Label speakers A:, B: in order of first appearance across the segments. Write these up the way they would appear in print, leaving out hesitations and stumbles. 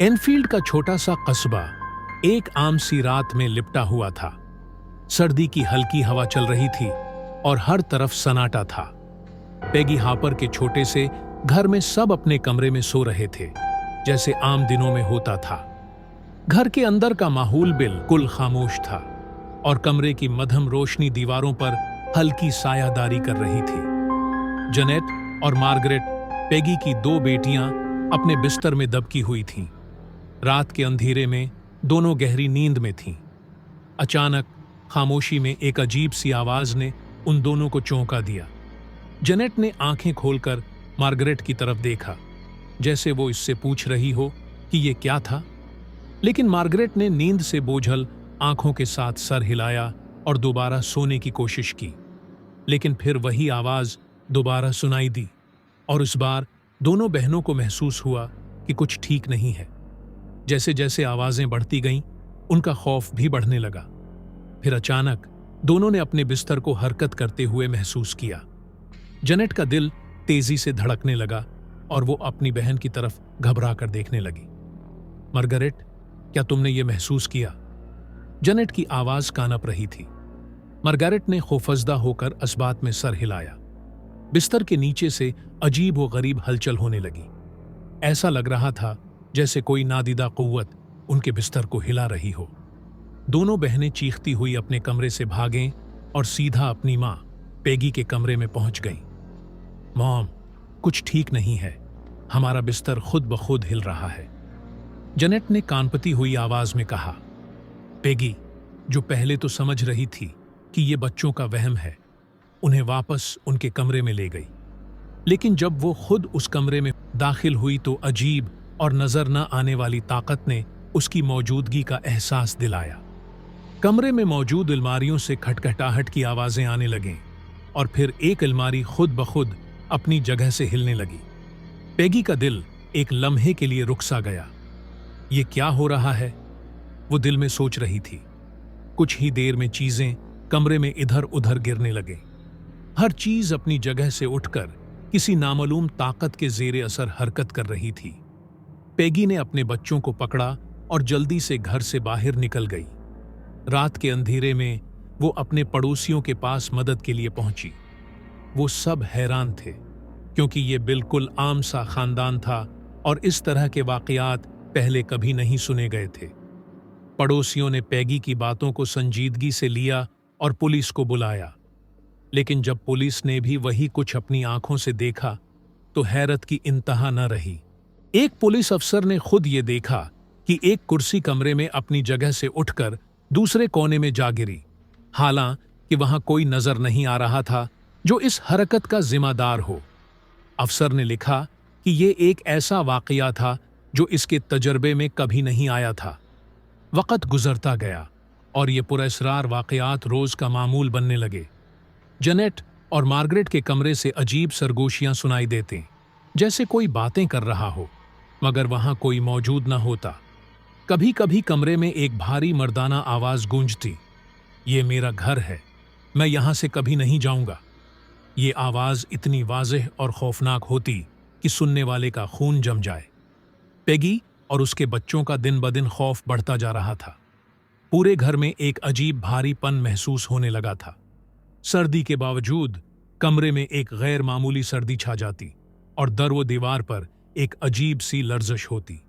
A: Enfield का छोटा सा कस्बा एक आम सी रात में लिपटा हुआ था। सर्दी की हल्की हवा चल रही थी और हर तरफ सन्नाटा था। पेगी हापर के छोटे से घर में सब अपने कमरे में सो रहे थे, जैसे आम दिनों में होता था। घर के अंदर का माहौल बिल्कुल खामोश था और कमरे की मध्यम रोशनी दीवारों पर हल्की सायादारी कर रही थी। जेनेट और मार्गरेट, पेगी की दो बेटियां, अपने बिस्तर में दबकी हुई थीं। रात के अंधेरे में दोनों गहरी नींद में थीं। अचानक खामोशी में एक अजीब सी आवाज ने उन दोनों को चौंका दिया। जेनेट ने आंखें खोलकर मार्गरेट की तरफ देखा, जैसे वो इससे पूछ रही हो कि ये क्या था। लेकिन मार्गरेट ने नींद से बोझल आंखों के साथ सर हिलाया और दोबारा सोने की कोशिश की। लेकिन फिर वही आवाज दोबारा सुनाई दी और इस बार दोनों बहनों को महसूस हुआ कि कुछ ठीक नहीं है। जैसे जैसे आवाजें बढ़ती गईं, उनका खौफ भी बढ़ने लगा। फिर अचानक दोनों ने अपने बिस्तर को हरकत करते हुए महसूस किया। जेनेट का दिल तेजी से धड़कने लगा और वो अपनी बहन की तरफ घबरा कर देखने लगी। मार्गरेट, क्या तुमने ये महसूस किया? जेनेट की आवाज कांप रही थी। मार्गरेट ने खौफजदा होकर असबात में सर हिलाया। बिस्तर के नीचे से अजीब व गरीब हलचल होने लगी। ऐसा लग रहा था जैसे कोई नादीदा कुव्वत उनके बिस्तर को हिला रही हो। दोनों बहनें चीखती हुई अपने कमरे से भागें और सीधा अपनी मां पेगी के कमरे में पहुंच गईं। मॉम, कुछ ठीक नहीं है, हमारा बिस्तर खुद ब खुद हिल रहा है। जेनेट ने कांपती हुई आवाज में कहा। पेगी, जो पहले तो समझ रही थी कि ये बच्चों का वहम है, उन्हें वापस उनके कमरे में ले गई। लेकिन जब वो खुद उस कमरे में दाखिल हुई तो अजीब और नजर न आने वाली ताकत ने उसकी मौजूदगी का एहसास दिलाया। कमरे में मौजूद अलमारियों से खटखटाहट की आवाजें आने लगीं और फिर एक अलमारी खुद ब खुद अपनी जगह से हिलने लगी। पेगी का दिल एक लम्हे के लिए रुक सा गया। ये क्या हो रहा है? वो दिल में सोच रही थी। कुछ ही देर में चीजें कमरे में इधर उधर गिरने लगे। हर चीज अपनी जगह से उठकर किसी नामालूम ताकत के जेरे असर हरकत कर रही थी। पेगी ने अपने बच्चों को पकड़ा और जल्दी से घर से बाहर निकल गई। रात के अंधेरे में वो अपने पड़ोसियों के पास मदद के लिए पहुंची। वो सब हैरान थे, क्योंकि ये बिल्कुल आम सा खानदान था और इस तरह के वाकयात पहले कभी नहीं सुने गए थे। पड़ोसियों ने पेगी की बातों को संजीदगी से लिया और पुलिस को बुलाया। लेकिन जब पुलिस ने भी वही कुछ अपनी आंखों से देखा तो हैरत की इंतहा न रही। एक पुलिस अफसर ने खुद ये देखा कि एक कुर्सी कमरे में अपनी जगह से उठकर दूसरे कोने में जा गिरी। हालांकि वहां कोई नजर नहीं आ रहा था जो इस हरकत का जिम्मेदार हो। अफसर ने लिखा कि ये एक ऐसा वाकया था जो इसके तजर्बे में कभी नहीं आया था। वक्त गुजरता गया और ये पुरअसरार वाकयात रोज का मामूल बनने लगे। जेनेट और मार्गरेट के कमरे से अजीब सरगोशियां सुनाई देती, जैसे कोई बातें कर रहा हो मगर वहां कोई मौजूद न होता। कभी कभी कमरे में एक भारी मर्दाना आवाज गूंजती, ये मेरा घर है, मैं यहां से कभी नहीं जाऊंगा। ये आवाज इतनी वाज़ेह और खौफनाक होती कि सुनने वाले का खून जम जाए। पेगी और उसके बच्चों का दिन ब दिन खौफ बढ़ता जा रहा था। पूरे घर में एक अजीब भारीपन महसूस होने लगा था। सर्दी के बावजूद कमरे में एक गैर मामूली सर्दी छा जाती और दर व दीवार पर एक अजीब सी लर्जश होती।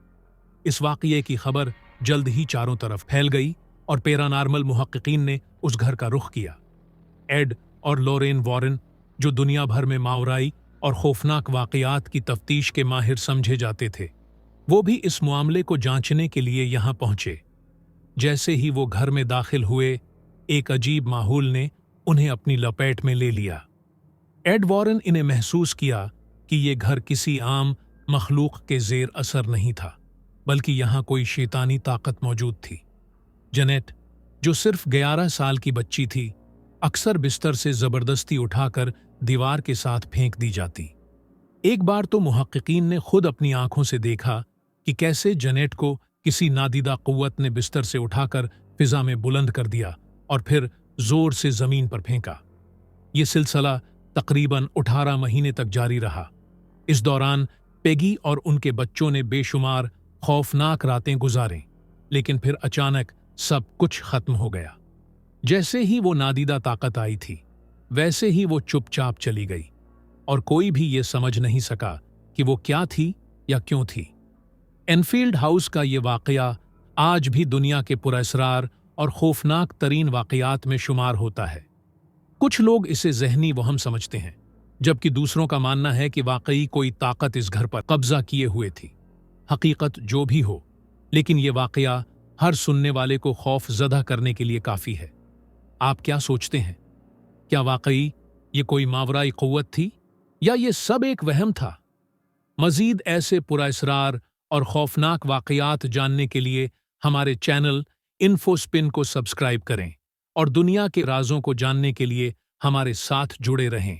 A: इस वाक़ये की खबर जल्द ही चारों तरफ फैल गई और पैरानॉर्मल मुहक्किकीन ने उस घर का रुख किया। एड और लॉरेन वॉरेन, जो दुनिया भर में मावराई और खौफनाक वाक़यात की तफ्तीश के माहिर समझे जाते थे, वो भी इस मामले को जांचने के लिए यहाँ पहुंचे। जैसे ही वो घर में दाखिल हुए, एक अजीब माहौल ने उन्हें अपनी लपेट में ले लिया। एड वॉरेन इन्हें महसूस किया कि ये घर किसी आम मखलूक के जेर असर नहीं था, बल्कि यहाँ कोई शैतानी ताकत मौजूद थी। जेनेट, जो सिर्फ 11 साल की बच्ची थी, अक्सर बिस्तर से जबरदस्ती उठाकर दीवार के साथ फेंक दी जाती। एक बार तो मुहक्किकीन ने खुद अपनी आंखों से देखा कि कैसे जेनेट को किसी नादीदा कुव्वत ने बिस्तर से उठाकर फिजा में बुलंद कर दिया और फिर जोर से जमीन पर फेंका। ये सिलसिला तकरीबन 18 महीने तक जारी रहा। इस दौरान पेगी और उनके बच्चों ने बेशुमार खौफनाक रातें गुजारें, लेकिन फिर अचानक सब कुछ खत्म हो गया। जैसे ही वो नादीदा ताकत आई थी, वैसे ही वो चुपचाप चली गई, और कोई भी ये समझ नहीं सका कि वो क्या थी या क्यों थी। एनफील्ड हाउस का ये वाकया आज भी दुनिया के पुरअसरार और खौफनाक तरीन वाकयात में शुमार होता है। कुछ लोग इसे ज़हनी वहम समझते हैं, जबकि दूसरों का मानना है कि वाकई कोई ताकत इस घर पर कब्जा किए हुए थी। हकीकत जो भी हो, लेकिन ये वाकया हर सुनने वाले को खौफ ज़दा करने के लिए काफ़ी है। आप क्या सोचते हैं? क्या वाकई ये कोई मावराई क़ुव्वत थी, या ये सब एक वहम था? मज़ीद ऐसे पुरअसरार और खौफनाक वाकयात जानने के लिए हमारे चैनल इन्फोस्पिन को सब्सक्राइब करें और दुनिया के राज़ों को जानने के लिए हमारे साथ जुड़े रहें।